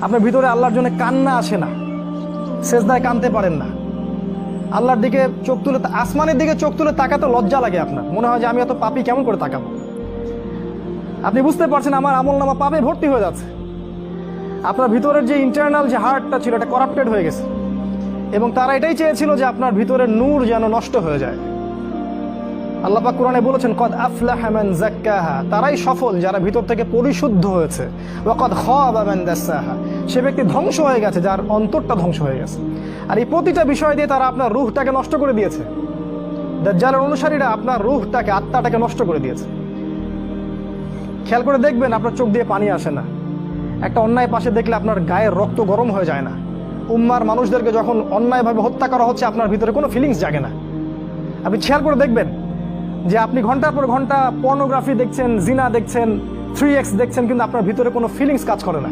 আপনার ভিতরে আল্লাহর জন্য কান্না আসে না, সেজদায় কাঁদতে পারেন না, আল্লাহর দিকে চোখ তুলে, আসমানের দিকে চোখ তুলে তাকাতে লজ্জা লাগে, আপনার মনে হয় যে আমি এত পাপী কেমন করে তাকাবো। আপনি বুঝতে পারছেন আমার আমল নামা পাপে ভর্তি হয়ে যাচ্ছে। আপনার ভিতরের যে ইন্টারনাল যে হার্টটা ছিল এটা করাপ্টেড হয়ে গেছে, এবং তারা এটাই চেয়েছিল যে আপনার ভিতরের নূর যেন নষ্ট হয়ে যায়। আল্লাহ পাক কোরআনে বলেছেন, কদ আফলাহা মান যাক্কাহা, তারাই সফল যারা ভিতর থেকে পরিশুদ্ধ হয়েছে। ওয়া কদ খাবা মান দাসসাহা, সে ব্যক্তি ধ্বংস হয়ে গেছে যার অন্তরটা ধ্বংস হয়ে গেছে। আর এই প্রতিটা বিষয় দিয়ে তারা আপনার রূহটাকে নষ্ট করে দিয়েছে। দাজ্জালের অনুসারীরা আপনার রূহটাকে, আত্মাটাকে নষ্ট করে দিয়েছে। খেয়াল করে দেখবেন আপনার চোখ দিয়ে পানি আসে না, একটা অন্যায় পাশে দেখলে আপনার গায়ের রক্ত গরম হয়ে যায় না। উম্মার মানুষদেরকে যখন অন্যায়ভাবে হত্যা করা হচ্ছে আপনার ভিতরে কোনো ফিলিংস জাগে না। আপনি খেয়াল করে দেখবেন যে আপনি ঘন্টার পর ঘন্টা পর্নোগ্রাফি দেখছেন, জিনা দেখছেন, 3x দেখছেন, কিন্তু আপনার ভিতরে কোনো ফিলিংস কাজ করে না।